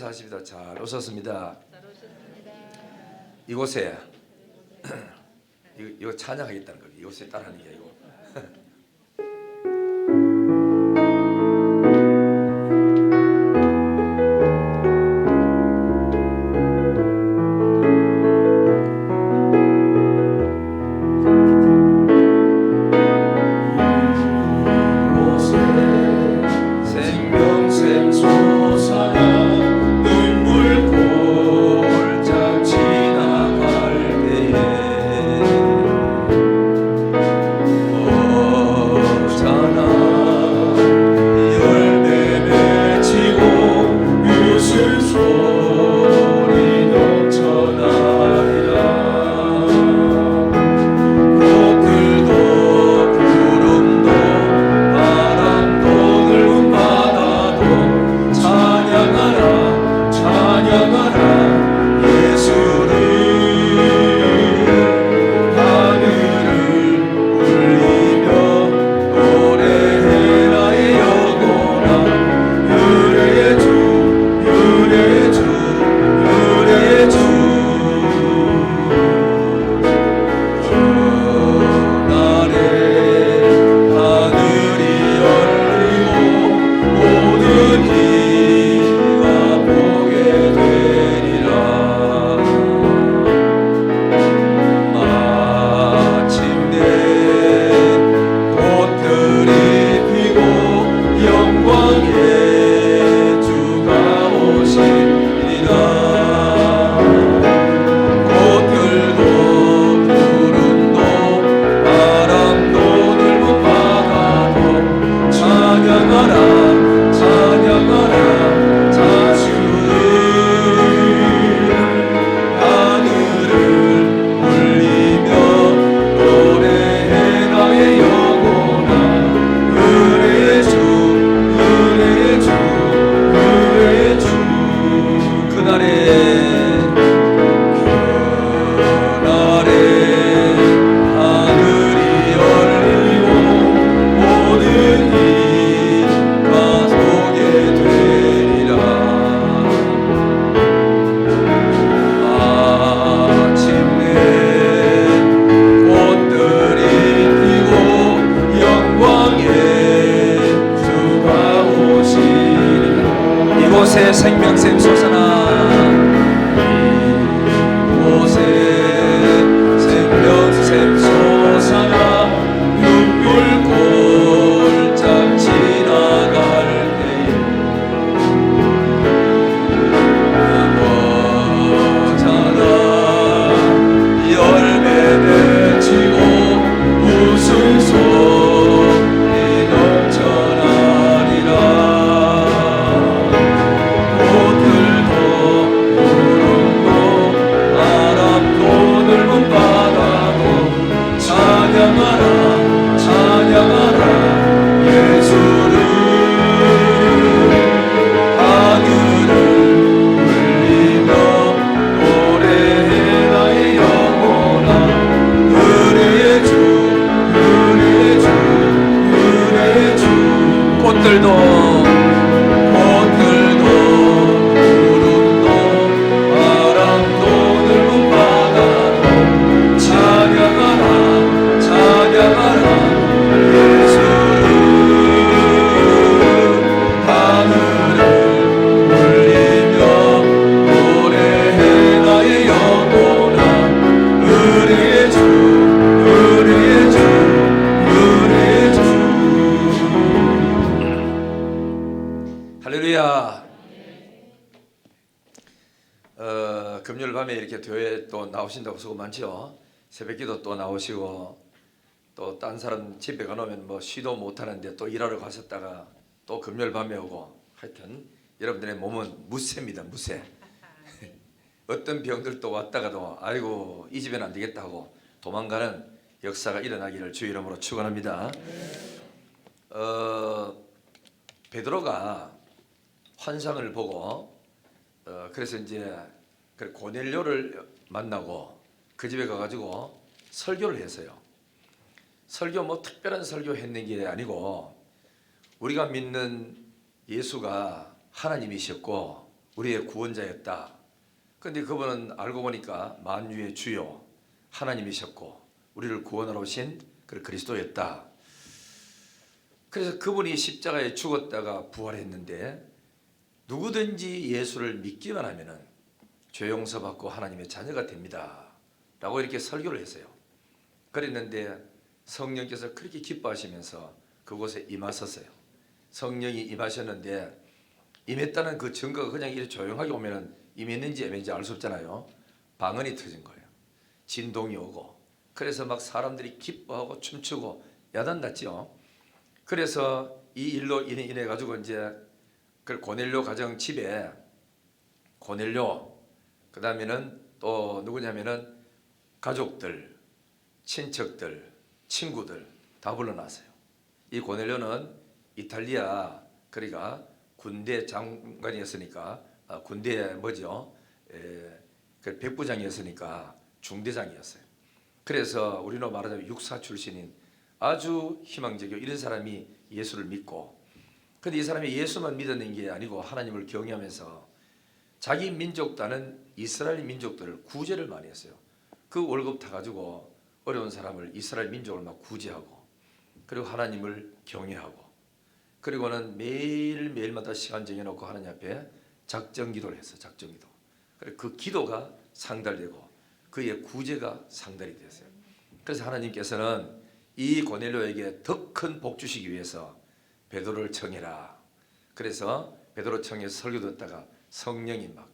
40이다. 잘 오셨습니다. 잘 오셨습니다. 이곳에 이거 찬양하겠다는 거예요. 이곳에 따라하는 게 아니고. 이곳에 생명샘 솟아나 이곳에 생명샘 솟아나 눈물 골짝 지나갈 때에 넘어져라 열매 맺히고 웃음소리 넘쳐나리라. 할렐루야. 금요일 밤에 이렇게 교회에 또 나오신다고 수고 많죠. 새벽기도 또 나오시고 또 딴 사람 집에 가놓으면 뭐 쉬도 못하는데 또 일하러 가셨다가 또 금요일 밤에 오고 하여튼 여러분들의 몸은 무쇠입니다. 무쇠. 어떤 병들도 왔다가도 아이고 이 집에는 안 되겠다 하고 도망가는 역사가 일어나기를 주의 이름으로 축원합니다. 베드로가 환상을 보고 그래서 이제 고넬료를 만나고 그 집에 가가지고 설교를 했어요. 설교 뭐 특별한 설교 했는 게 아니고 우리가 믿는 예수가 하나님이셨고 우리의 구원자였다. 그런데 그분은 알고 보니까 만유의 주요 하나님이셨고 우리를 구원하러 오신 그 그리스도였다. 그래서 그분이 십자가에 죽었다가 부활했는데 누구든지 예수를 믿기만 하면은 죄 용서받고 하나님의 자녀가 됩니다. 라고 이렇게 설교를 했어요. 그랬는데 성령께서 그렇게 기뻐하시면서 그곳에 임하셨어요. 성령이 임하셨는데 임했다는 그 증거가 그냥 이렇게 조용하게 오면은 임했는지 임했는지 알 수 없잖아요. 방언이 터진 거예요. 진동이 오고 그래서 막 사람들이 기뻐하고 춤추고 야단났죠. 그래서 이 일로 인해 가지고 이제 그 고넬료 가정 집에 고넬료 그다음에는 또 누구냐면은 가족들, 친척들, 친구들 다 불러놨어요. 이 고넬료는 이탈리아 그러니까 군대 장관이었으니까 군대 뭐죠? 그 백부장이었으니까 중대장이었어요. 그래서 우리로 말하자면 육사 출신인 아주 희망적이고 이런 사람이 예수를 믿고 근데 이 사람이 예수만 믿었는 게 아니고 하나님을 경외하면서 자기 민족 다는 이스라엘 민족들을 구제를 많이 했어요. 그 월급 타가지고 어려운 사람을 이스라엘 민족을 막 구제하고 그리고 하나님을 경외하고 그리고는 매일매일마다 시간 정해놓고 하나님 앞에 작정 기도를 했어요. 작정 기도. 그리고 그 기도가 상달되고 그의 구제가 상달이 되었어요. 그래서 하나님께서는 이 고넬료에게 더 큰 복 주시기 위해서 베드로를 청해라. 그래서 베드로 청해서 설교 듣다가 성령이 막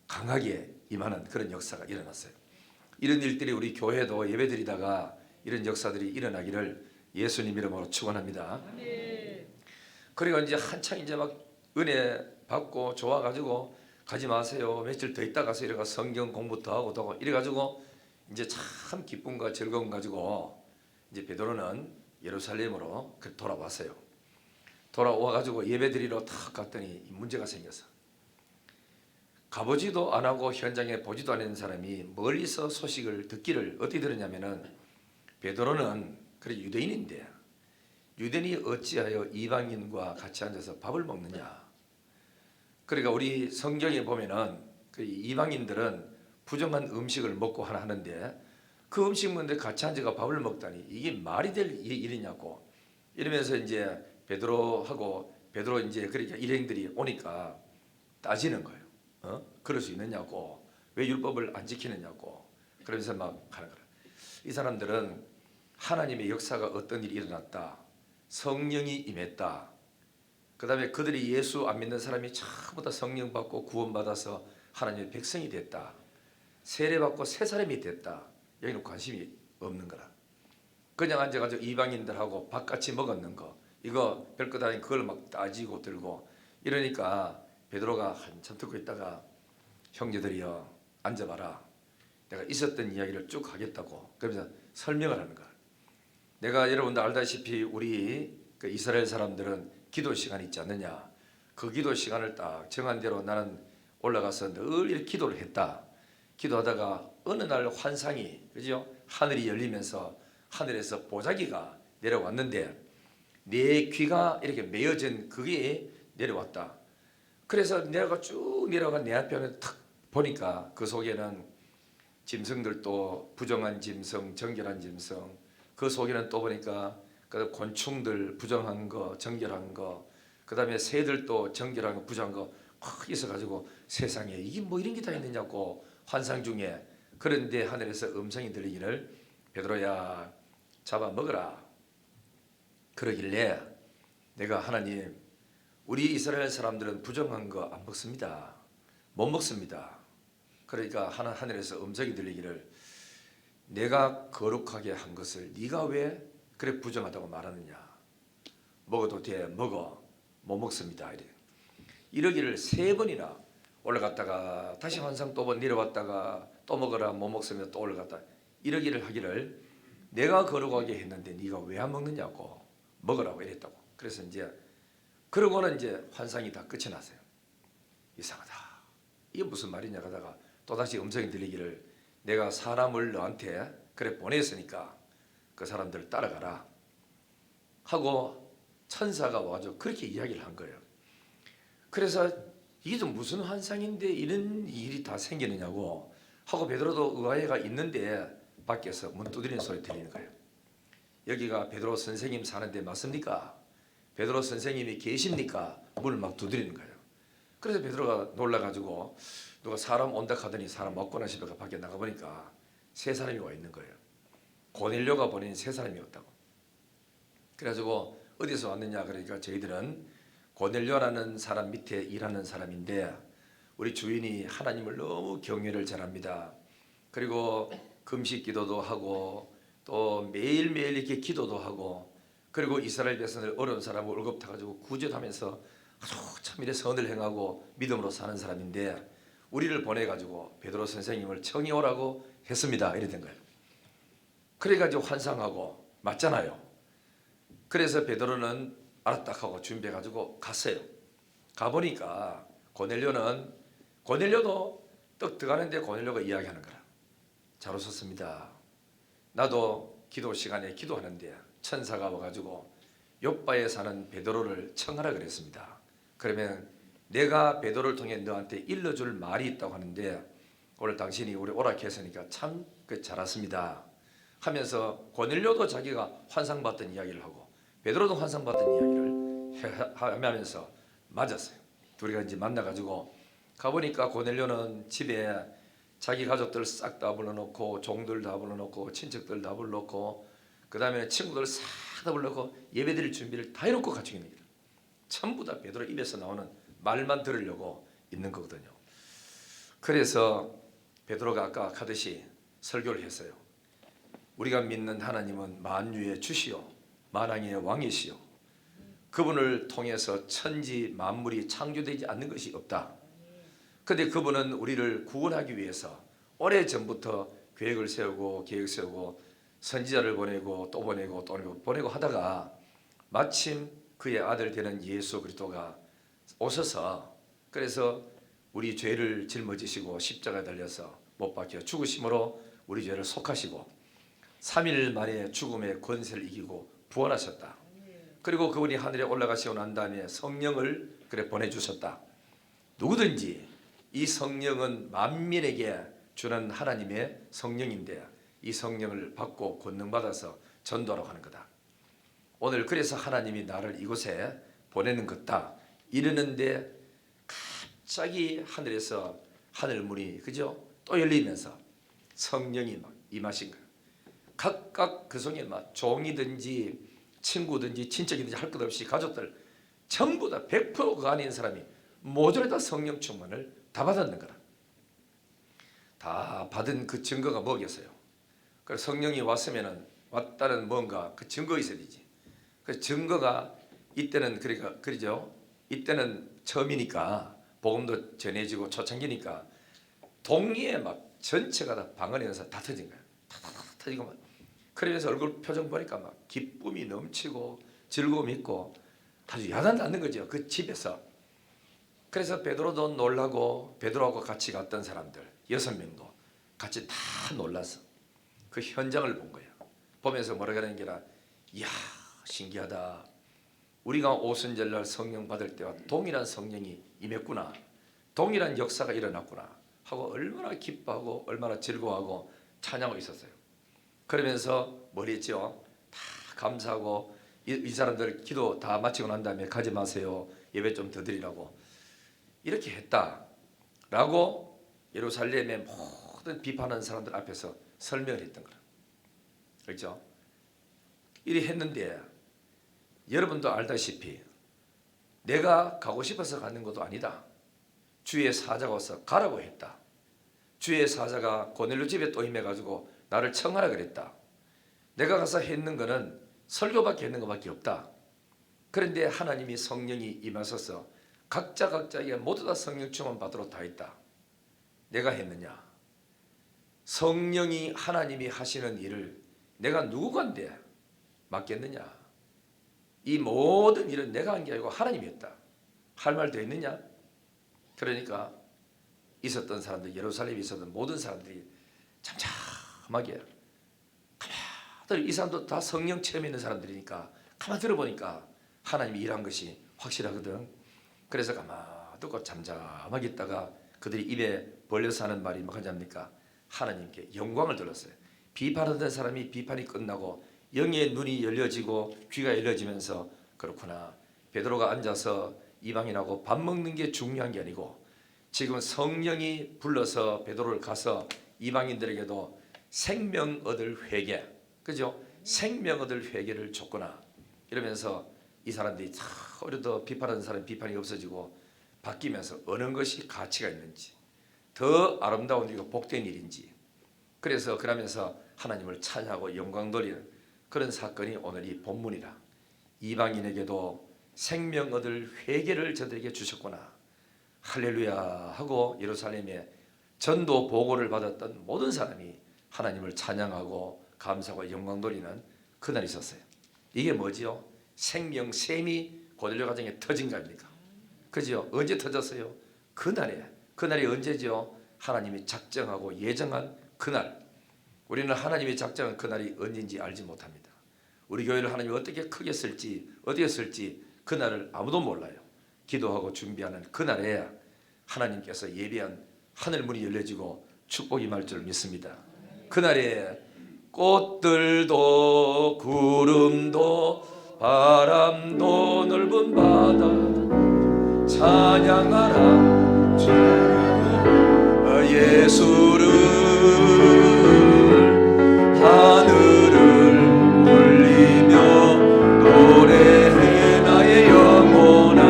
강하게 임하는 그런 역사가 일어났어요. 이런 일들이 우리 교회도 예배드리다가 이런 역사들이 일어나기를 예수님 이름으로 축원합니다. 그리고 이제 한창 이제 막 은혜 받고 좋아가지고 가지 마세요. 며칠 더 있다 가서 이래가 성경 공부 더 하고 더 하고 이래가지고 이제 참 기쁨과 즐거움 가지고 이제 베드로는 예루살렘으로 돌아왔어요. 돌아와가지고 예배드리러 탁 갔더니 문제가 생겼어. 가보지도 안 하고 현장에 보지도 않은 사람이 멀리서 소식을 듣기를 어떻게 들었냐면은 베드로는 그래 유대인인데 유대인이 어찌하여 이방인과 같이 앉아서 밥을 먹느냐. 그러니까 우리 성경에 보면은 그 이방인들은 부정한 음식을 먹고 하는데 그 음식 먹는데 같이 앉아가 밥을 먹다니 이게 말이 될 일이냐고 이러면서 이제 베드로 이제 그러니까 일행들이 오니까 따지는 거예요. 그럴 수 있느냐고 왜 율법을 안 지키느냐고 그러면서 막 하는 거예요. 이 사람들은 하나님의 역사가 어떤 일이 일어났다. 성령이 임했다. 그 다음에 그들이 예수 안 믿는 사람이 전부 다 성령 받고 구원받아서 하나님의 백성이 됐다. 세례받고 새 사람이 됐다. 여기는 관심이 없는 거라. 그냥 앉아가지고 이방인들하고 밥 같이 먹었는 거 이거 별것 아닌 그걸 막 따지고 들고 이러니까 베드로가 한참 듣고 있다가 형제들이여 앉아봐라. 내가 있었던 이야기를 쭉 하겠다고 그러면서 설명을 하는 거야. 내가 여러분들 알다시피 우리 그 이스라엘 사람들은 기도 시간이 있지 않느냐. 그 기도 시간을 딱 정한 대로 나는 올라가서 늘 이렇게 기도를 했다. 기도하다가 어느 날 환상이 그죠? 하늘이 열리면서 하늘에서 보자기가 내려왔는데 내 귀가 이렇게 메어진 그게 내려왔다. 그래서 내가 쭉 내려간 내 앞에 탁 보니까 그 속에는 짐승들도 부정한 짐승, 정결한 짐승 그 속에는 또 보니까 그 곤충들 부정한 거, 정결한 거 그 다음에 새들도 정결한 거, 부정한 거 확 있어가지고 세상에 이게 뭐 이런 게 다 있느냐고 환상 중에 그런데 하늘에서 음성이 들리기를 베드로야 잡아먹으라 그러길래 내가 하나님 우리 이스라엘 사람들은 부정한 거 안 먹습니다. 못 먹습니다. 그러니까 하늘에서 음성이 들리기를 내가 거룩하게 한 것을 네가 왜 그래 부정하다고 말하느냐. 먹어도 돼 먹어 못 먹습니다. 이러기를 3번이나 올라갔다가 다시 환상 또 내려왔다가 또 먹어라 못 먹으면 또 올라갔다 이러기를 하기를 내가 거룩하게 했는데 네가 왜 안 먹느냐고 먹으라고 이랬다고. 그래서 이제 그러고는 이제 환상이 다 끝이 났어요. 이상하다. 이게 무슨 말이냐 하다가 또다시 음성이 들리기를 내가 사람을 너한테 그래 보냈으니까 그 사람들을 따라가라 하고 천사가 와서 그렇게 이야기를 한 거예요. 그래서 이게 좀 무슨 환상인데 이런 일이 다 생기느냐고 하고 베드로도 의아해가 있는데 밖에서 문 두드리는 소리 들리는 거예요. 여기가 베드로 선생님 사는데 맞습니까? 베드로 선생님이 계십니까? 문을 막 두드리는 거예요. 그래서 베드로가 놀라가지고 누가 사람 온다 하더니 사람 없거나 싶어서 밖에 나가보니까 세 사람이 와 있는 거예요. 고넬료가 보낸 세 사람이었다고. 그래가지고 어디서 왔느냐 그러니까 저희들은 고넬료라는 사람 밑에 일하는 사람인데 우리 주인이 하나님을 너무 경외를 잘합니다. 그리고 금식 기도도 하고 또 매일매일 이렇게 기도도 하고 그리고 이스라엘 백성들 어려운 사람을 월급타가지고 구제하면서 아주 참 이래 선을 행하고 믿음으로 사는 사람인데 우리를 보내가지고 베드로 선생님을 청이 오라고 했습니다. 이래 된 거예요. 그래가지고 환상하고 맞잖아요. 그래서 베드로는 알았다 하고 준비해가지고 갔어요. 가보니까 고넬료도 떡 들어가는데 고넬료가 이야기하는 거라. 잘 오셨습니다. 나도 기도 시간에 기도하는데 천사가 와가지고 요바에 사는 베드로를 청하라 그랬습니다. 그러면 내가 베드로를 통해 너한테 일러줄 말이 있다고 하는데 오늘 당신이 우리 오라 했으니까 참 잘 왔습니다 하면서 고넬료도 자기가 환상봤던 이야기를 하고 베드로도 환상봤던 이야기를 하면서 맞았어요. 둘이가 이제 만나가지고 가보니까 고넬료는 집에 자기 가족들 싹 다 불러놓고 종들 다 불러놓고 친척들 다 불러놓고 그 다음에 친구들 싹 다 불러놓고 예배드릴 준비를 다 해놓고 갖추고 있는 거예요. 전부 다 베드로 입에서 나오는 말만 들으려고 있는 거거든요. 그래서 베드로가 아까 하듯이 설교를 했어요. 우리가 믿는 하나님은 만유의 주시오 만왕의 왕이시오. 그분을 통해서 천지 만물이 창조되지 않는 것이 없다. 그런데 그분은 우리를 구원하기 위해서 오래전부터 계획을 세우고 선지자를 보내고 또 보내고 또 보내고 하다가 마침 그의 아들 되는 예수 그리스도가 오셔서 그래서 우리 죄를 짊어지시고 십자가에 달려서 못 박혀 죽으심으로 우리 죄를 속하시고 3일 만에 죽음의 권세를 이기고 부활하셨다. 그리고 그분이 하늘에 올라가시고 난 다음에 성령을 그래 보내주셨다. 누구든지 이 성령은 만민에게 주는 하나님의 성령인데 이 성령을 받고 권능받아서 전도하러 가는 거다. 오늘 그래서 하나님이 나를 이곳에 보내는 것다 이러는데 갑자기 하늘에서 하늘문이 그죠? 또 열리면서 성령이 막 임하신 거예요. 각각 그 속에 막 종이든지 친구든지 친척이든지 할 것 없이 가족들 전부 다 100% 그 안에 있는 사람이 모조리 다 성령 충만을 다 받았는 거다. 다 받은 그 증거가 뭐겠어요? 그래서 성령이 왔다는 뭔가 그 증거 있어야 되지. 그 증거가 이때는 그러니까 그러죠. 이때는 처음이니까 복음도 전해지고 초창기니까 동리에 막 전체가 다 방언에서 다 터진 거야. 다 터지고 막 그러면서 얼굴 표정 보니까 막 기쁨이 넘치고 즐거움이 있고 아주 야단 않는 거죠. 그 집에서. 그래서 베드로도 놀라고 베드로하고 같이 갔던 사람들 6명도 같이 다 놀라서 그 현장을 본 거예요. 보면서 뭐라 그러는 게 아니라 이야 신기하다. 우리가 오순절날 성령 받을 때와 동일한 성령이 임했구나. 동일한 역사가 일어났구나 하고 얼마나 기뻐하고 얼마나 즐거워하고 찬양하고 있었어요. 그러면서 뭘 했죠? 다 감사하고 이 사람들 기도 다 마치고 난 다음에 가지 마세요. 예배 좀 더 드리라고 이렇게 했다라고 예루살렘의 모든 비판하는 사람들 앞에서 설명을 했던 거라. 그렇죠? 이리 했는데 여러분도 알다시피 내가 가고 싶어서 가는 것도 아니다. 주의 사자가 와서 가라고 했다. 주의 사자가 고넬료 집에 또 임해가지고 나를 청하라 그랬다. 내가 가서 했는 거는 설교밖에 했는 것밖에 없다. 그런데 하나님이 성령이 임하셔서 각자에게 모두 다 성령 충만 받도록 다 했다. 내가 했느냐? 성령이 하나님이 하시는 일을 내가 누구간데 맡겠느냐? 이 모든 일은 내가 한 게 아니고 하나님이 했다. 할 말 더 있느냐? 그러니까 있었던 사람들, 예루살렘에 있었던 모든 사람들이 잠잠하게 가만히 이 사람도 다 성령 체험 있는 사람들이니까 가만히 들어보니까 하나님이 일한 것이 확실하거든. 그래서 가만히 듣고 잠잠하게 있다가 그들이 입에 벌려서 하는 말이 뭐가 합니까? 하나님께 영광을 돌렸어요. 비판하던 사람이 비판이 끝나고 영의 눈이 열려지고 귀가 열려지면서 그렇구나, 베드로가 앉아서 이방인하고 밥 먹는 게 중요한 게 아니고 지금 성령이 불러서 베드로를 가서 이방인들에게도 생명 얻을 회개, 그죠? 생명 얻을 회개를 줬구나 이러면서 이 사람들이 참 오히려 비판하는 사람 비판이 없어지고 바뀌면서 어느 것이 가치가 있는지, 더 아름다운 일이고 복된 일인지, 그래서 그러면서 하나님을 찬양하고 영광 돌리는 그런 사건이 오늘 이 본문이라. 이방인에게도 생명 얻을 회개를 저들에게 주셨구나, 할렐루야 하고 예루살렘에 전도 보고를 받았던 모든 사람이 하나님을 찬양하고 감사하고 영광 돌리는 그날이 있었어요. 이게 뭐지요? 생명 샘이 고넬료 가정에 터진 거 아닙니까? 그죠? 언제 터졌어요? 그날이 언제죠? 하나님이 작정하고 예정한 그날. 우리는 하나님이 작정한 그날이 언제인지 알지 못합니다. 우리 교회를 하나님이 어떻게 크게 쓸지 어떻게 쓸지 그날을 아무도 몰라요. 기도하고 준비하는 그날에 하나님께서 예비한 하늘 문이 열려지고 축복이 임할 줄 믿습니다. 그날에 꽃들도 구름도 바람도 넓은 바다 찬양하라 예수를, 하늘을 울리며 노래해 나의 영혼아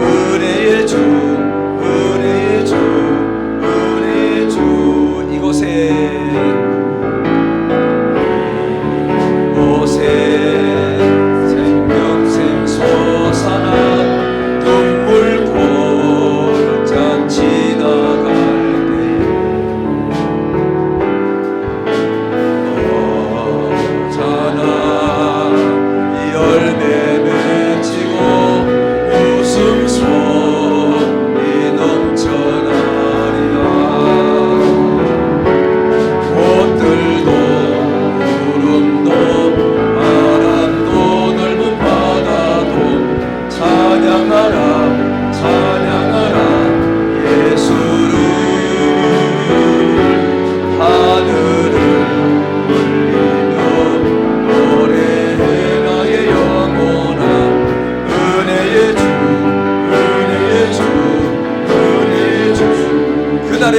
은혜의 주 은혜의 주 은혜의 주. 이곳에 생명샘 솟아나 눈물 골짜 지나갈 때 어자나 열매 맺히고 웃음소리 넘쳐나리라. 꽃들도 구름도 바람도 넓은 바다도 찬양하라 찬양하라 예수를, 하늘을 울리며 노래해 나의 영혼아 은혜의 주 은혜의 주 은혜의 주. 그날에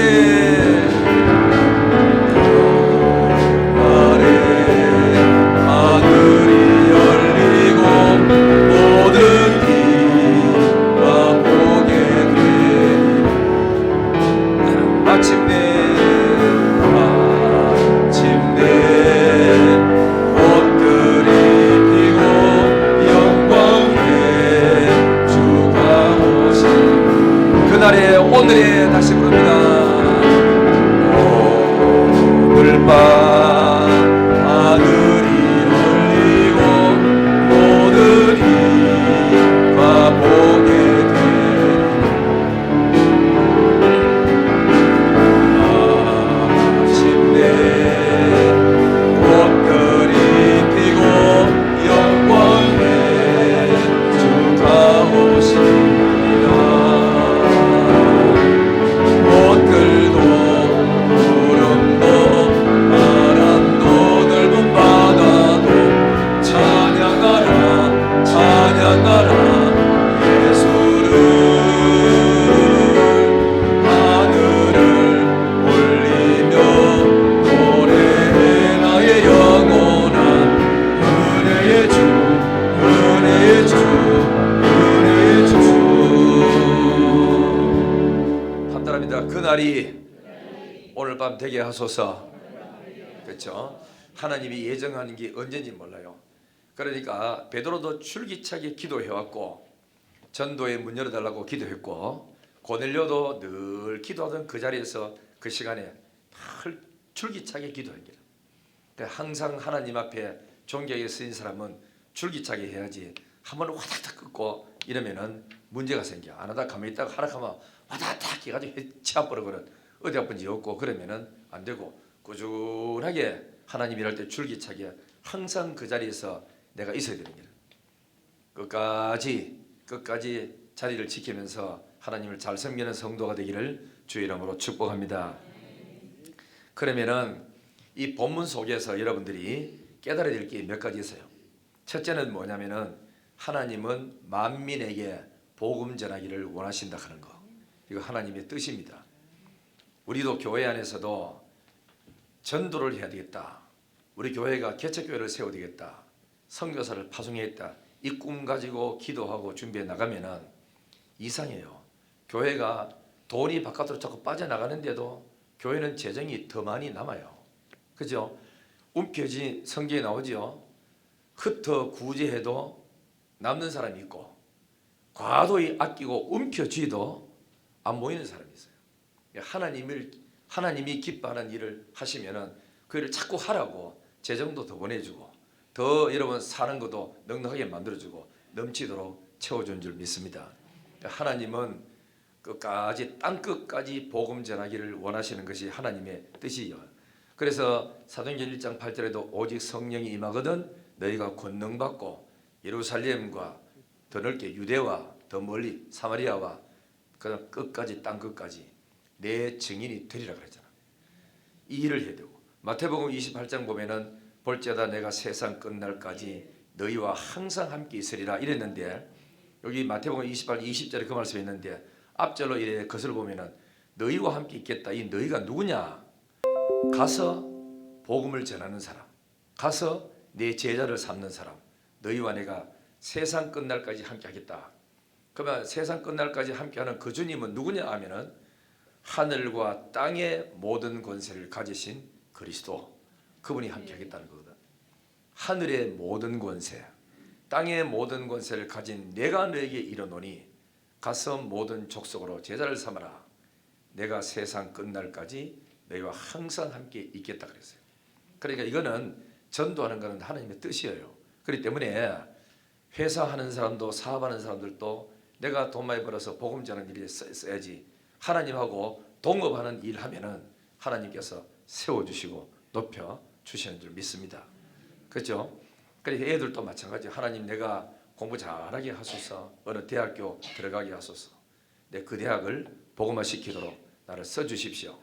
하늘이 열리고 모든 이가 보게 되리라. 마침내 꽃들이 피고 영광의 주가 오신 그날에 오늘에 다시 부릅니다. 오늘 밤 하늘이 열리고 모든 이가 보게 되리라. 마침내 꽃들이 피고 영광의 주가 오시리라. 꽃들도 구름도 바람도 넓은 바다도 찬양하라 찬양하라 예수를, 하늘을 울리며 노래해 나의 영혼아 은혜의 주 은혜의 주 은혜의 주. 판단합니다. 그날이 오늘 밤 되게 하소서. 그렇죠? 하나님이 예정하는 게 언제인지 몰라요. 그러니까 베드로도 줄기차게 기도해왔고 전도에 문 열어달라고 기도했고 고넬료도 늘 기도하던 그 자리에서 그 시간에 늘 줄기차게 기도한 거예요. 항상 하나님 앞에 존경에 쓰인 사람은 줄기차게 해야지 한번 와닥닥 끊고 이러면은 문제가 생겨. 안 하다 가만히 있다가 하락하면 와닥닥 해가지고 치아버리고는 어디 아픈지 없고 그러면은 안 되고 꾸준하게 하나님 일할 때 줄기차게 항상 그 자리에서 내가 있어야 되는 거예요. 끝까지 자리를 지키면서 하나님을 잘 섬기는 성도가 되기를 주의 이름으로 축복합니다. 그러면은 이 본문 속에서 여러분들이 깨달아야 될 게 몇 가지 있어요. 첫째는 뭐냐면은 하나님은 만민에게 복음 전하기를 원하신다 하는 거. 이거 하나님의 뜻입니다. 우리도 교회 안에서도 전도를 해야 되겠다. 우리 교회가 개척교회를 세워야 되겠다. 선교사를 파송해야겠다. 이 꿈 가지고 기도하고 준비해 나가면은 이상해요. 교회가 돈이 바깥으로 자꾸 빠져나가는데도 교회는 재정이 더 많이 남아요. 그죠? 움켜쥐 성경에 나오죠. 흩어 구제해도 남는 사람이 있고 과도히 아끼고 움켜쥐도 안 모이는 사람이 있어요. 하나님이 기뻐하는 일을 하시면은 그 일을 자꾸 하라고 재정도 더 보내주고 더 여러분 사는 것도 넉넉하게 만들어주고 넘치도록 채워준 줄 믿습니다. 하나님은 끝까지 땅 끝까지 복음 전하기를 원하시는 것이 하나님의 뜻이요. 그래서 사도행전 1장 8절에도 오직 성령이 임하거든 너희가 권능 받고 예루살렘과 더 넓게 유대와 더 멀리 사마리아와 그 끝까지 땅 끝까지 내 증인이 되리라 그랬잖아. 이 일을 해야 되고 마태복음 28장 보면은 볼지어다 내가 세상 끝날까지 너희와 항상 함께 있으리라 이랬는데 여기 마태복음 28, 20절에 그 말씀이 있는데 앞절로 이래 것을 보면은 너희와 함께 있겠다. 이 너희가 누구냐? 가서 복음을 전하는 사람, 가서 내 제자를 삼는 사람, 너희와 내가 세상 끝날까지 함께 하겠다. 그러면 세상 끝날까지 함께하는 그 주님은 누구냐 하면은 하늘과 땅의 모든 권세를 가지신 그리스도, 그분이 함께 하겠다는 거거든. 하늘의 모든 권세, 땅의 모든 권세를 가진 내가 너에게 이르노니 가서 모든 족속으로 제자를 삼아라. 내가 세상 끝날까지 너희와 항상 함께 있겠다 그랬어요. 그러니까 이거는 전도하는 것은 하나님의 뜻이에요. 그렇기 때문에 회사하는 사람도 사업하는 사람들도 내가 돈 많이 벌어서 복음 전하는 일에 써야지. 하나님하고 동업하는 일 하면은 하나님께서 세워주시고 높여주시는 줄 믿습니다. 그렇죠? 그래서 애들도 마찬가지. 하나님 내가 공부 잘하게 하소서. 어느 대학교 들어가게 하소서. 내 그 대학을 복음화 시키도록 나를 써주십시오.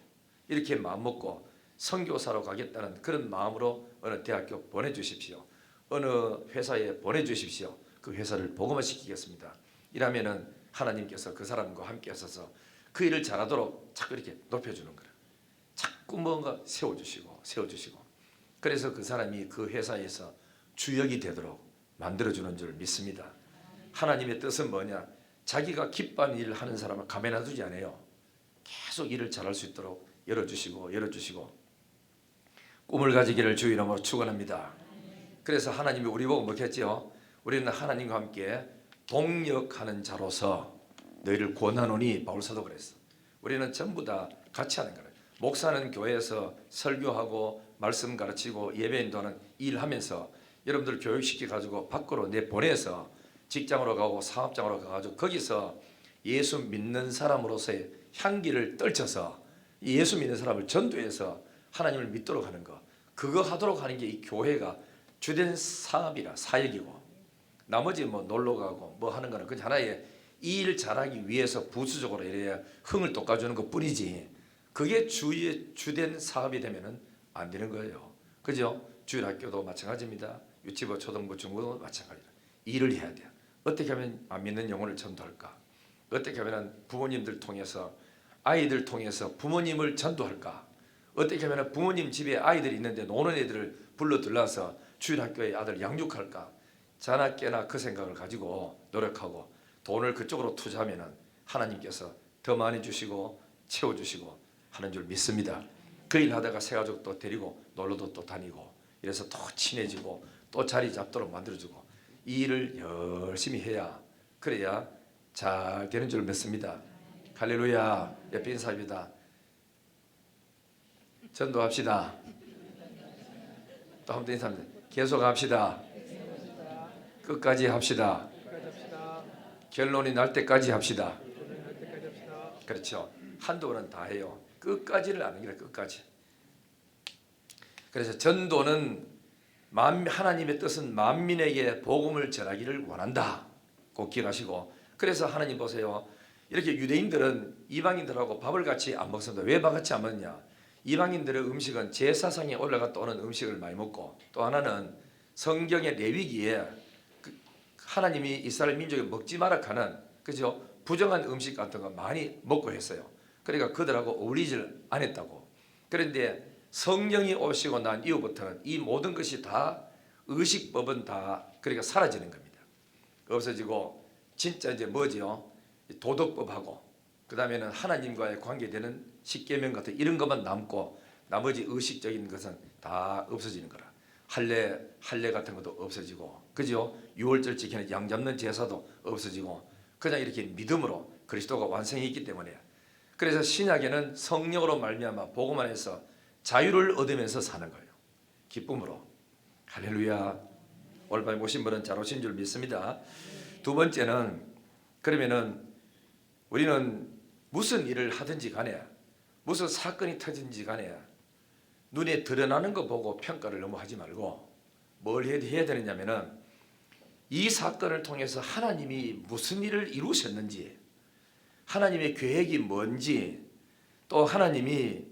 이렇게 마음먹고 선교사로 가겠다는 그런 마음으로 어느 대학교 보내주십시오. 어느 회사에 보내주십시오. 그 회사를 복음화 시키겠습니다. 이러면은 하나님께서 그 사람과 함께 하셔서 그 일을 잘하도록 자꾸 이렇게 높여주는 거예요. 자꾸 뭔가 세워주시고 그래서 그 사람이 그 회사에서 주역이 되도록 만들어주는 줄 믿습니다. 하나님의 뜻은 뭐냐? 자기가 기뻐하는 일을 하는 사람을 가만히 놔두지 않아요. 계속 일을 잘할 수 있도록 열어주시고 꿈을 가지기를 주 이름으로 축원합니다. 그래서 하나님이 우리 보고 뭐겠지요? 우리는 하나님과 함께 동역하는 자로서 너희를 권하노니 바울 사도 그랬어. 우리는 전부 다 같이 하는 거예요. 목사는 교회에서 설교하고 말씀 가르치고 예배 인도하는 일하면서 여러분들 교육시켜 가지고 밖으로 내보내서 직장으로 가고 사업장으로 가가지고 거기서 예수 믿는 사람으로서의 향기를 떨쳐서 예수 믿는 사람을 전도해서 하나님을 믿도록 하는 거, 그거 하도록 하는 게 이 교회가 주된 사업이라 사역이고, 나머지 뭐 놀러 가고 뭐 하는 거는 그냥 하나의 이 일 잘하기 위해서 부수적으로 이래야 흥을 돋궈주는 것 뿐이지, 그게 주의 주된 사업이 되면은 안 되는 거예요. 그죠? 주일학교도 마찬가지입니다. 유치부, 초등부, 중고도 마찬가지다. 일을 해야 돼요. 어떻게 하면 안 믿는 영혼을 전도할까? 어떻게 하면 부모님들 통해서 아이들 통해서 부모님을 전도할까? 어떻게 하면 부모님 집에 아이들이 있는데 노는 애들을 불러 들라서 주일학교에 아들 양육할까? 자나 깨나 그 생각을 가지고 노력하고 돈을 그쪽으로 투자하면 하나님께서 더 많이 주시고 채워주시고 하는 줄 믿습니다. 그 일 하다가 새 가족 또 데리고 놀러도 또 다니고 이래서 또 친해지고 또 자리 잡도록 만들어주고 이 일을 열심히 해야, 그래야 잘 되는 줄 믿습니다. 할렐루야. 옆에 인사합니다. 전도합시다. 또 한 번 인사합니다. 계속합시다. 끝까지 합시다. 결론이 날 때까지 합시다. 그렇죠. 한두 번은 다 해요. 끝까지를 아는 게 끝까지. 그래서 전도는 하나님의 뜻은 만민에게 복음을 전하기를 원한다. 꼭 기억하시고, 그래서 하나님 보세요. 이렇게 유대인들은 이방인들하고 밥을 같이 안 먹습니다. 왜 밥 같이 안 먹느냐? 이방인들의 음식은 제사상에 올라갔다 오는 음식을 많이 먹고, 또 하나는 성경의 레위기에 하나님이 이스라엘 민족이 먹지 마라 하는, 그죠? 부정한 음식 같은 거 많이 먹고 했어요. 그러니까 그들하고 어울리질 않았다고. 그런데 성령이 오시고 난 이후부터는 이 모든 것이 다, 의식법은 다 그러니까 사라지는 겁니다. 없어지고 진짜 이제 뭐지요? 도덕법하고 그 다음에는 하나님과의 관계되는 십계명 같은 이런 것만 남고, 나머지 의식적인 것은 다 없어지는 거라. 할례 같은 것도 없어지고, 그죠? 유월절 지키는 양 잡는 제사도 없어지고, 그냥 이렇게 믿음으로 그리스도가 완성했기 때문에. 그래서 신약에는 성령으로 말미암아 복음 안에서 자유를 얻으면서 사는 거예요. 기쁨으로. 할렐루야. 오늘 밤에 오신 분은 잘 오신 줄 믿습니다. 두 번째는, 그러면은 우리는 무슨 일을 하든지 간에, 무슨 사건이 터진지 간에 눈에 드러나는 거 보고 평가를 너무 하지 말고 뭘 해야 되느냐면은, 이 사건을 통해서 하나님이 무슨 일을 이루셨는지, 하나님의 계획이 뭔지, 또 하나님이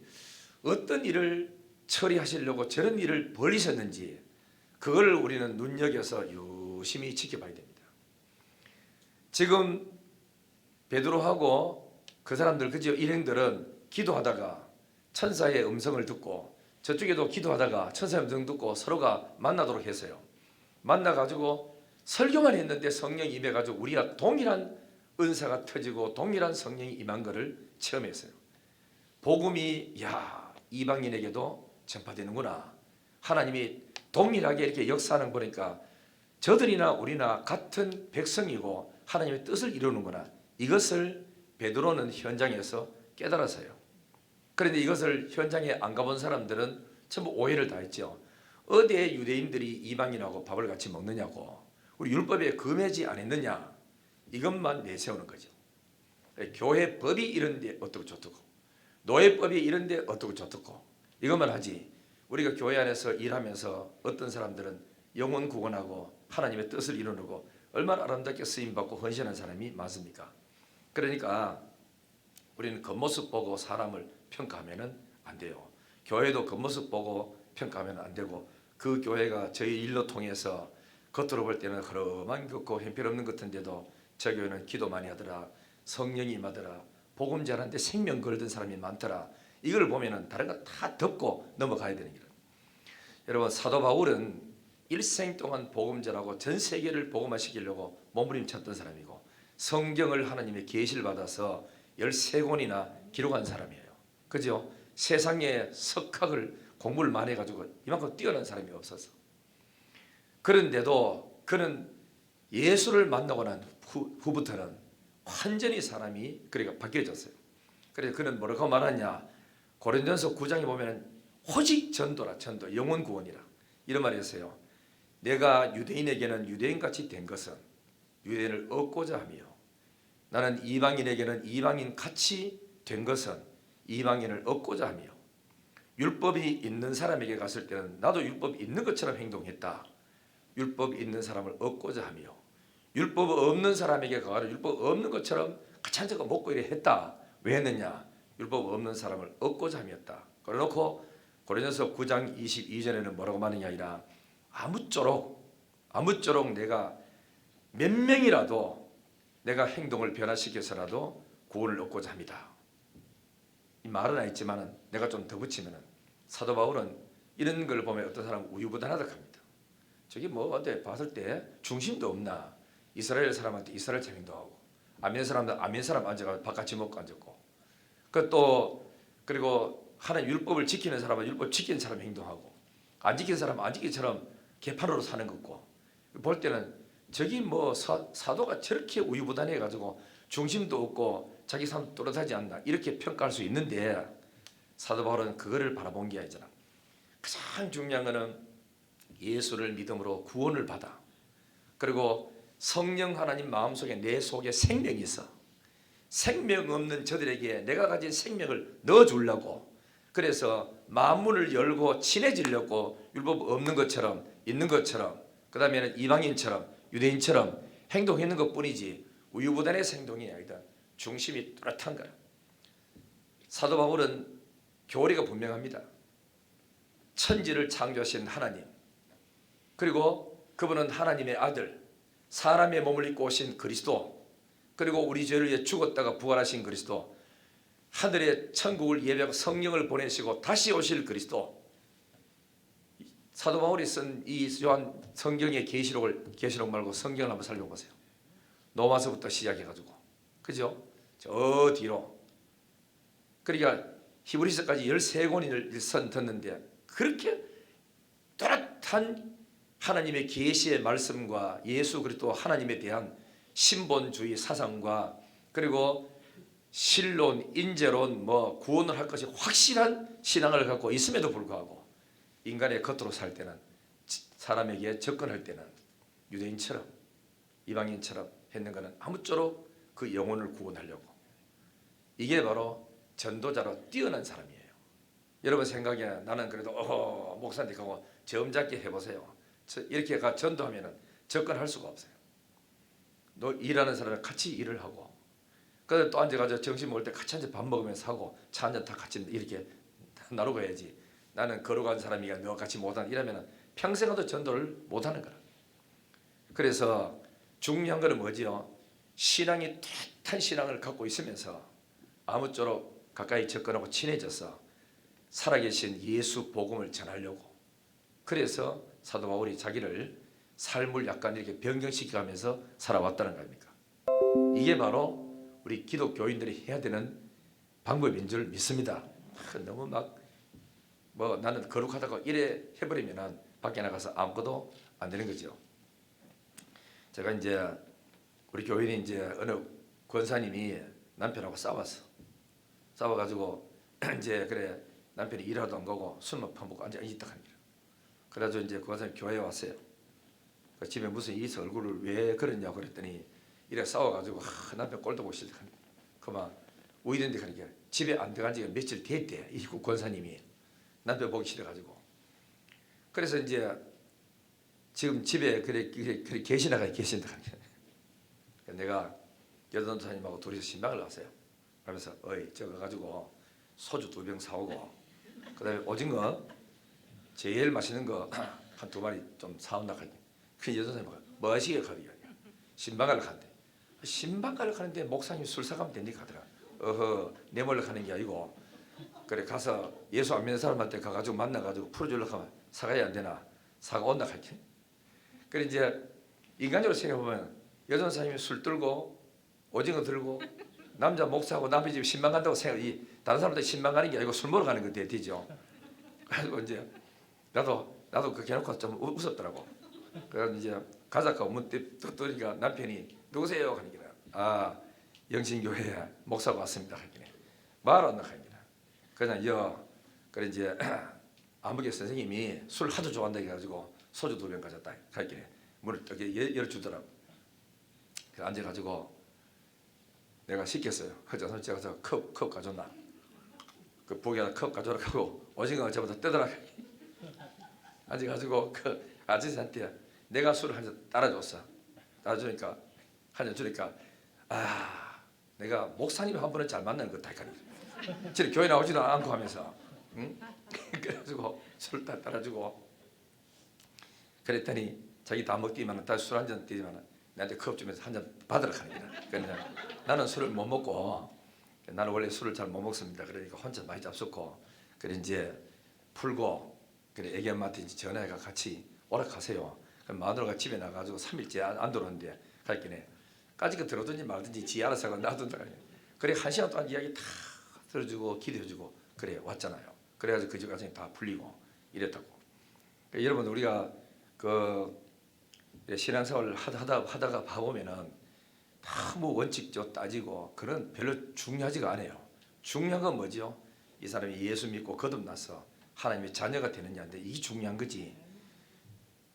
어떤 일을 처리하시려고 저런 일을 벌이셨는지, 그걸 우리는 눈여겨서 유심히 지켜봐야 됩니다. 지금 베드로하고 그 사람들, 그죠? 일행들은 기도하다가 천사의 음성을 듣고, 저쪽에도 기도하다가 천사의 음성 듣고 서로가 만나도록 했어요. 만나가지고 설교만 했는데 성령이 임해가지고 우리가 동일한 은사가 터지고 동일한 성령이 임한 것을 체험했어요. 복음이 이방인에게도 전파되는구나. 하나님이 동일하게 이렇게 역사하는 거 보니까 저들이나 우리나 같은 백성이고 하나님의 뜻을 이루는구나. 이것을 베드로는 현장에서 깨달았어요. 그런데 이것을 현장에 안 가본 사람들은 전부 오해를 다 했죠. 어디에 유대인들이 이방인하고 밥을 같이 먹느냐고, 우리 율법에 금하지 않았느냐, 이것만 내세우는 거죠. 교회 법이 이런데 어떻고 저떻고, 노예법이 이런데 어떻고 저떻고, 이것만 하지. 우리가 교회 안에서 일하면서 어떤 사람들은 영혼 구원하고 하나님의 뜻을 이루고 얼마나 아름답게 쓰임받고 헌신한 사람이 많습니까? 그러니까 우리는 겉모습 보고 사람을 평가하면 안 돼요. 교회도 겉모습 보고 평가하면 안 되고, 그 교회가 저희 일로 통해서 겉으로 볼 때는 허름한 것, 형편없는 것 같은데도 저 교회는 기도 많이 하더라, 성령이 임하더라, 복음 전하는데 생명 걸던 사람이 많더라. 이걸 보면은 다른 거 다 덮고 넘어가야 되는 거예요. 여러분, 사도 바울은 일생 동안 복음 전하고 전 세계를 복음화시키려고 몸부림쳤던 사람이고, 성경을 하나님의 계시를 받아서 13권이나 기록한 사람이에요. 그죠? 세상에 석학을 공부를 많이 해가지고 이만큼 뛰어난 사람이 없어서. 그런데도 그는 예수를 만나고 난 후부터는 완전히 사람이 그러니까 바뀌어졌어요. 그래서 그는 뭐라고 말하냐? 고린도전서 9장에 보면 오직 전도라, 전도, 영혼 구원이라, 이런 말이 있어요. 내가 유대인에게는 유대인같이 된 것은 유대인을 얻고자 하며, 나는 이방인에게는 이방인같이 된 것은 이방인을 얻고자 하며, 율법이 있는 사람에게 갔을 때는 나도 율법이 있는 것처럼 행동했다. 율법이 있는 사람을 얻고자 하며, 율법 없는 사람에게 가서 율법 없는 것처럼 같이 앉아서 먹고 이래 했다. 왜 했느냐? 율법 없는 사람을 얻고자 함이었다. 그래놓고 고린도서 9장 22절에는 뭐라고 말하느냐 아니라, 아무쪼록 내가 몇 명이라도 내가 행동을 변화시켜서라도 구원을 얻고자 합니다. 이 말은 안 했지만 내가 좀 더 붙이면, 사도 바울은 이런 걸 보면 어떤 사람은 우유부단하다 합니다. 저기 뭐 어때 봤을 때 중심도 없나? 이스라엘 사람한테 이스라엘처럼 행동하고, 아멘 사람들 아멘 사람 앉아가 밥같이 먹고 앉았고, 그리고 하나님 율법을 지키는 사람은 율법 지키는 사람 행동하고, 안 지키는 사람은 안 지키처럼 개판으로 사는 거고, 볼 때는 저기 뭐 사도가 저렇게 우유부단해 가지고 중심도 없고 자기 삶 또렷하지 않나, 이렇게 평가할 수 있는데, 사도 바울은 그거를 바라본 게 아니잖아. 가장 중요한 거는 예수를 믿음으로 구원을 받아, 그리고 성령 하나님 마음속에 내 속에 생명이 있어. 생명 없는 저들에게 내가 가진 생명을 넣어주려고, 그래서 만문을 열고 친해지려고 율법 없는 것처럼 있는 것처럼, 그 다음에는 이방인처럼 유대인처럼 행동했는 것뿐이지 우유부단의 행동이 아니다. 중심이 뚜렷한 거야. 사도 바울은 교리가 분명합니다. 천지를 창조하신 하나님, 그리고 그분은 하나님의 아들, 사람의 몸을 입고 오신 그리스도, 그리고 우리 죄를 위해 죽었다가 부활하신 그리스도, 하늘의 천국을 예배하고 성령을 보내시고 다시 오실 그리스도. 사도 바울이 쓴 이 요한 성경의 계시록 말고 성경을 한번 살펴보세요. 로마서부터 시작해가지고, 그죠? 저 뒤로. 그러니까 히브리서까지 13권을 듣는데 그렇게 또렷한 하나님의 계시의 말씀과 예수 그리스도 하나님에 대한 신본주의 사상과 그리고 신론, 인재론, 구원을 할 것이 확실한 신앙을 갖고 있음에도 불구하고 인간의 겉으로 살 때는, 사람에게 접근할 때는 유대인처럼 이방인처럼 했는 것은 아무쪼록 그 영혼을 구원하려고. 이게 바로 전도자로 뛰어난 사람이에요. 여러분 생각에 나는 그래도 목사한테 가고 점잡기 해보세요. 이렇게 전도하면 접근할 수가 없어요. 너 일하는 사람과 같이 일을 하고, 그래서 또 앉아가지고 점심 먹을 때 같이 앉아 밥 먹으면서 하고 차 한잔 다 같이 이렇게 나누고 해야지. 나는 걸어간 사람이가 너와 같이 못하는 이러면 평생에도 전도를 못하는 거라. 그래서 중요한 것은 뭐지요? 신앙이 뚜렷한 신앙을 갖고 있으면서 아무쪼록 가까이 접근하고 친해져서 살아계신 예수 복음을 전하려고. 그래서 사도 바울이 자기를 삶을 약간 이렇게 변경시켜가면서 살아왔다는 겁니까? 이게 바로 우리 기독교인들이 해야 되는 방법인 줄 믿습니다. 너무 나는 거룩하다고 이래 해버리면 밖에 나가서 아무것도 안 되는 거죠. 제가 이제 우리 교인이 이제 어느 권사님이 남편하고 싸워가지고 이제 그래 남편이 일하도 안 가고 술만 퍼먹고 앉아 있다 합니다. 그래가지고 이제 권사님 교회에 왔어요. 집에 무슨 일이 있어 얼굴을 왜 그랬냐고 그랬더니 이래 싸워가지고 남편 꼴도 보기 싫다. 그만 우이던데 가니까 집에 안 들어간 지가 며칠 됐대. 이 권사님이 남편 보기 싫어가지고. 그래서 이제 지금 집에 그래 계신다. 내가 여전도사님하고 둘이서 신방을 갔어요. 그러면서 저거 가지고 소주 2병 사오고 그다음에 오징어 제일 맛있는 거 한 2마리 좀 사온다 하니 그 여전도사님이 뭐 하시게 가더냐. 신방을 간대. 신방가를 가는데 목사님 술 사가면 된다 하더라. 내 몰래 가는 게 아니고 그래 가서 예수 안 믿는 사람한테 가가지고 만나가지고 풀어주려고 하면 사가야 안 되나. 사가 온다 할게. 그래 이제 인간적으로 생각해보면 여전사님이 술 들고 오징어 들고 남자 목사하고 남의 집 신방 간다고 생각이 다른 사람들 신방 가는 게 아니고 술 먹으러 가는 거 되죠. 그래서 이제 나도 그렇게 해놓고 좀 웃었더라고. 그래서 이제 가자고 문득 떠니까 남편이 누구세요? 하니까 영신교회 목사가 왔습니다. 하니까 말 안 나갑니다. 그냥 그래 이제 아무개 선생님이 술 하도 좋아한다 해가지고 소주 2병 가졌다. 하니까 문을 이렇게 열어주더라고. 그래서 앉아가지고 내가 시켰어요. 그래서 제가 컵 가져나. 그 보기 하나 컵 가져라 하고 오징어 저부터 뜯어라. 앉아가지고 그 아저씨한테 내가 술을 한 잔 따라줬어. 따라주니까 한 잔 주니까 내가 목사님 한 번은 잘 만나는 것 같다. 저는 교회 나오지도 않고 하면서 응? 그래가지고 술을 다 따라주고 그랬더니 자기 다 먹기만 다시 술 한 잔 뛰지만 나한테 컵 주면서 한 잔 받으라 하는 거야. 그러니까 나는 술을 못 먹고 나는 원래 술을 잘 못 먹습니다. 그러니까 혼자 많이 잡숫고 그래 이제 풀고 그래 애기 엄마한테 전화해가 같이 오락하세요. 그럼 마누라가 집에 나가지고 3일째 안 들어오는데 갈기네 까짓거 들어든지 말든지 지 알아서 하고 놔둔다. 그래 1시간 동안 이야기 다 들어주고 기도해주고 그래 왔잖아요. 그래가지고 그 집 가서 다 풀리고 이랬다고. 그러니까 여러분 우리가 그 신앙생활을 하다가 봐보면은 뭐 원칙적 따지고 그런 별로 중요하지가 않아요. 중요한 건 뭐죠? 이 사람이 예수 믿고 거듭나서 하나님의 자녀가 되느냐인데 이게 중요한 거지.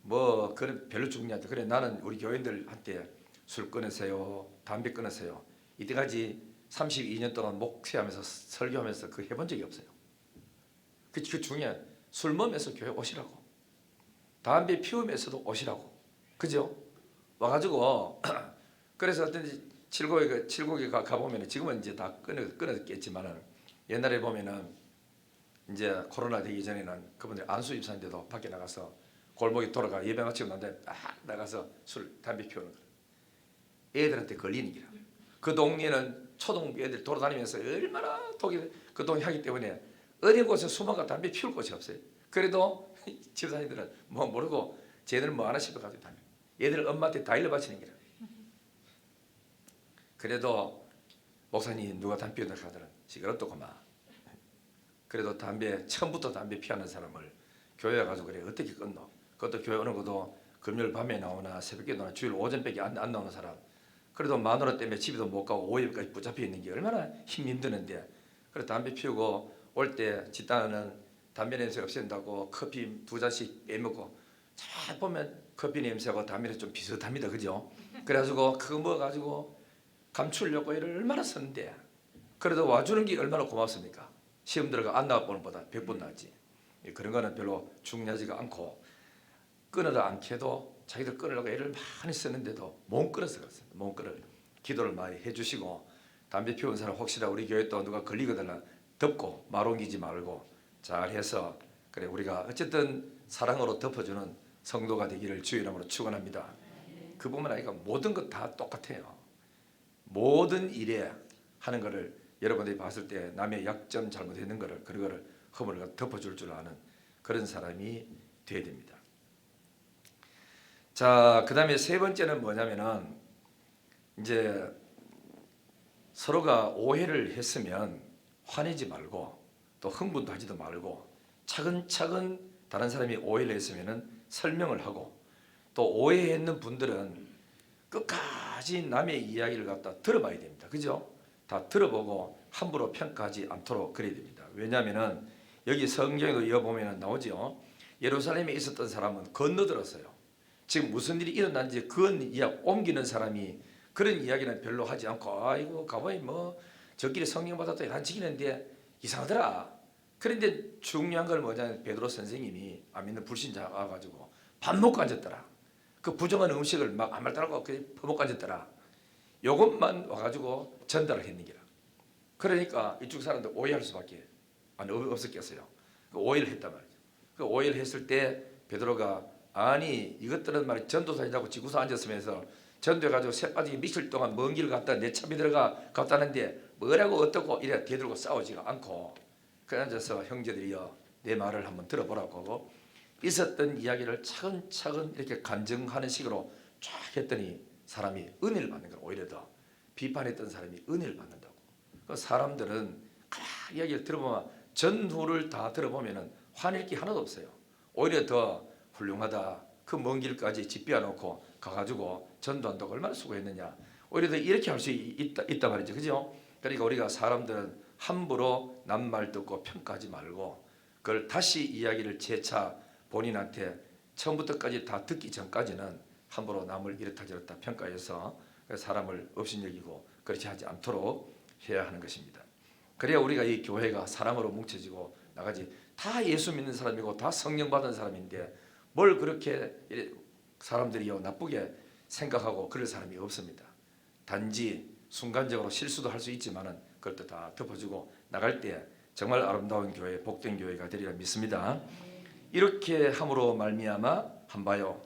뭐 그런 별로 중요하다. 그래 나는 우리 교인들한테 술 끊으세요, 담배 끊으세요. 이때까지 32년 동안 목회하면서 설교하면서 그 해본 적이 없어요. 그 중요한 술 먹으면서 교회 오시라고, 담배 피우면서도 오시라고, 그죠? 와가지고 그래서 어떤 칠곡에 가보면 지금은 이제 다 끊었겠지만은 옛날에 보면은 이제 코로나 되기 전에는 그분들 안수 입사인데도 밖에 나가서 골목에 돌아가 예배 마치고 난 다음에 딱 나가서 술 담배 피우는 거야. 애들한테 걸리는 기라. 그 동네는 초등 애들 돌아다니면서 얼마나 독이 그 동네 하기 때문에 어디 곳에 숨어가 담배 피울 곳이 없어요. 그래도 집사님들은 뭐 모르고 쟤들은 뭐 하나 싶어가지고 담배. 얘들 엄마한테 다 일러바치는 기라. 그래도 목사님 누가 담배 피운다 하더라. 시끄럽다 고마. 그래도 처음부터 담배 피하는 사람을 교회에 가서 그래 어떻게 끊노? 그것도 교회 오는 것도 금요일 밤에 나오나 새벽에 나오나 주일 오전밖에 안 나오는 사람. 그래도 마누라 때문에 집에도 못 가고 오후까지 붙잡혀 있는 게 얼마나 힘드는데. 그래 담배 피우고 올 때 집단은 담배 냄새 없앤다고 커피 2잔씩 빼먹고 잘 보면 커피 냄새하고 담배 냄새 좀 비슷합니다. 그죠? 그래가지고 그거 먹어가지고 감추려고 애를 얼마나 썼는데 그래도 와주는 게 얼마나 고맙습니까? 시험 들어가 안 나와보는 것보다 100번 낫지. 그런 거는 별로 중요하지가 않고 끊어도 않게도 자기들 끊으려고 애를 많이 썼는데도 못 끊어서 갔어요. 못 끊어. 기도를 많이 해주시고 담배 피운 사람 혹시나 우리 교회 또 누가 걸리거나 덮고 말 옮기지 말고 잘해서 그래 우리가 어쨌든 사랑으로 덮어주는 성도가 되기를 주의 이름으로 축원합니다. 그뿐만 아니라 모든 것 다 똑같아요. 모든 일에 하는 거를 여러분들이 봤을 때 남의 약점 잘못했는 거를 그런 거를 허물을 덮어줄 줄 아는 그런 사람이 돼야 됩니다. 자, 그 다음에 세 번째는 뭐냐면은 이제 서로가 오해를 했으면 화내지 말고 또 흥분도 하지도 말고 차근차근 다른 사람이 오해를 했으면은 설명을 하고 또 오해했는 분들은 끝까지 남의 이야기를 갖다 들어봐야 됩니다. 그죠? 다 들어보고 함부로 평가하지 않도록 그래야 됩니다. 왜냐하면은 여기 성경에도 이어보면 나오죠. 예루살렘에 있었던 사람은 건너들었어요. 지금 무슨 일이 일어난지 그건 옮기는 사람이 그런 이야기는 별로 하지 않고 아이고 가봐야 뭐 저끼리 성령 받았더니 난 지키는데 이상하더라. 그런데 중요한 걸 뭐냐면 베드로 선생님이 안 믿는 불신자가 와가지고 밥 먹고 앉았더라. 그 부정한 음식을 막 안 말따라고 퍼먹고 앉았더라. 요것만 와가지고 전달을 했는 기라. 그러니까 이쪽 사람들 오해할 수밖에 없었겠어요. 그 오해를 했단 말이죠. 그 오해를 했을 때 베드로가 아니 이것들은 말이 전도사이라고 지구서 앉았으면서 전도해가지고 새빠지게 미칠 동안 먼 길을 갔다 내 참이 들어가 갔다는데 뭐라고 어떻고 이래 대들고 싸우지가 않고 그 앉아서 형제들이여 내 말을 한번 들어보라고 하고 있었던 이야기를 차근차근 이렇게 간증하는 식으로 쫙 했더니 사람이 은혜를 받는 거예요. 오히려 더 비판했던 사람이 은혜를 받는다고. 그 사람들은 이야기를 들어보면 전후를 다 들어보면 화낼 게 하나도 없어요. 오히려 더 훌륭하다. 그 먼 길까지 집 비워놓고 가가지고 전도한다고 얼마나 수고했느냐. 오히려 더 이렇게 할 수 있다 말이죠. 그죠? 그러니까 우리가 사람들은 함부로 남 말 듣고 평가하지 말고 그걸 다시 이야기를 재차 본인한테 처음부터까지 다 듣기 전까지는 함부로 남을 이렇다 저렇다 평가해서 사람을 업신여기고 그렇지 하지 않도록 해야 하는 것입니다. 그래야 우리가 이 교회가 사랑으로 뭉쳐지고 나가지 다 예수 믿는 사람이고 다 성령 받은 사람인데 뭘 그렇게 사람들이 나쁘게 생각하고 그럴 사람이 없습니다. 단지 순간적으로 실수도 할 수 있지만은 그걸 다 덮어주고 나갈 때 정말 아름다운 교회, 복된 교회가 되리라 믿습니다. 이렇게 함으로 말미암아 한바요.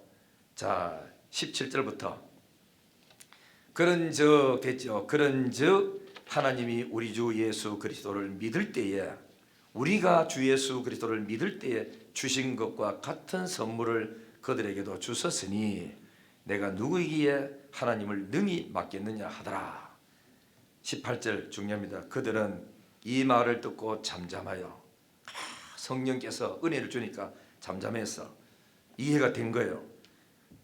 자, 17절부터 그런즉 됐죠. 그런즉 하나님이 우리 주 예수 그리스도를 믿을 때에 우리가 주 예수 그리스도를 믿을 때에 주신 것과 같은 선물을 그들에게도 주셨으니 내가 누구이기에 하나님을 능히 맡겠느냐 하더라. 18절 중요합니다. 그들은 이 말을 듣고 잠잠하여 성령께서 은혜를 주니까 잠잠해서 이해가 된 거예요.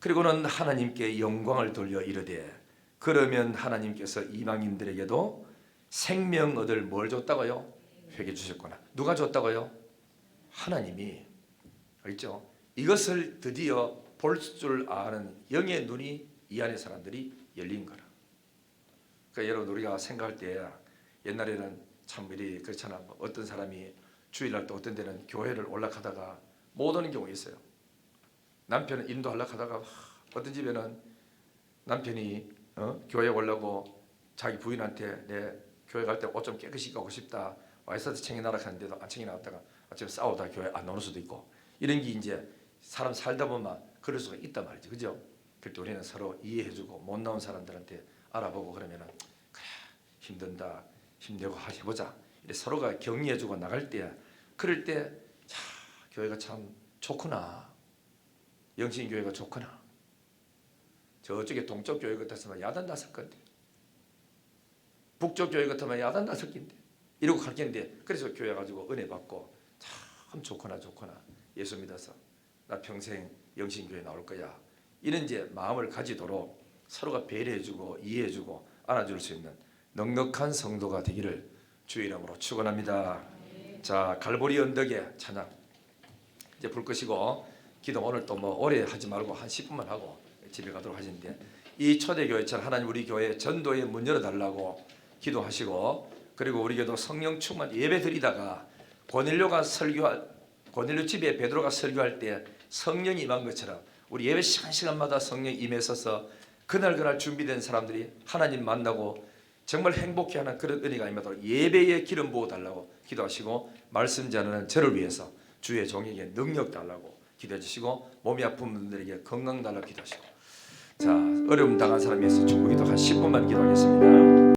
그리고는 하나님께 영광을 돌려 이르되 그러면 하나님께서 이방인들에게도 생명 얻을 뭘 줬다고요? 회개 주셨구나. 누가 줬다고요? 하나님이. 알죠? 이것을 드디어 볼 줄 아는 영의 눈이 이 안의 사람들이 열린 거라. 그러니까 여러분 우리가 생각할 때 옛날에는 참 일이 그렇잖아. 어떤 사람이 주일날 또 어떤 데는 교회를 올라가다가 못 오는 경우가 있어요. 남편은 인도하려고 하다가 어떤 집에는 남편이 교회 오려고 자기 부인한테 내 교회 갈 때 옷 좀 깨끗이 입고 가고 싶다. 와이셔츠 챙겨놔라 하는데도 안 챙겨놨다가 아침에 싸우다 교회 안 나오는 수도 있고 이런 게 이제 사람 살다 보면 그럴 수가 있단 말이죠. 그죠? 그럴 때 우리는 서로 이해해주고 못 나온 사람들한테 알아보고 그러면은 그래 힘든다 힘내고 해보자. 이렇게 서로가 격려해주고 나갈 때 그럴 때 자, 교회가 참 좋구나. 영신교회가 좋구나. 저쪽에 동쪽 교회 같았으면 야단 5건데 북쪽 교회 같으면 야단 5개인데 이러고 가르치는데 그래서 교회 가지고 은혜 받고 참 좋구나 예수 믿어서 나 평생 영신교회 나올 거야 이런 이제 마음을 가지도록 서로가 배려해주고 이해해주고 안아줄 수 있는 넉넉한 성도가 되기를 주의 이름으로 축원합니다. 자 갈보리 언덕에 찬양 이제 불 끄시고 기도 오늘 또 뭐 오래 하지 말고 한 10분만 하고 집에 가도록 하시는데 이 초대교회처럼 하나님 우리 교회 전도에 문 열어달라고 기도하시고 그리고 우리 교회도 성령 충만 예배 드리다가 고넬료 집에 베드로가 설교할 때 성령이 임한 것처럼 우리 예배 시간마다 성령 임했어서 그날 준비된 사람들이 하나님 만나고 정말 행복해하는 그런 은혜가 임하도록 예배에 기름 부어달라고 기도하시고 말씀 전하는 저를 위해서 주의 종에게 능력 달라고 기도해 주시고 몸이 아픈 분들에게 건강 달라고 기도하시고 자 어려움 당한 사람에 대해서 중보기도 한 10분만 기도하겠습니다.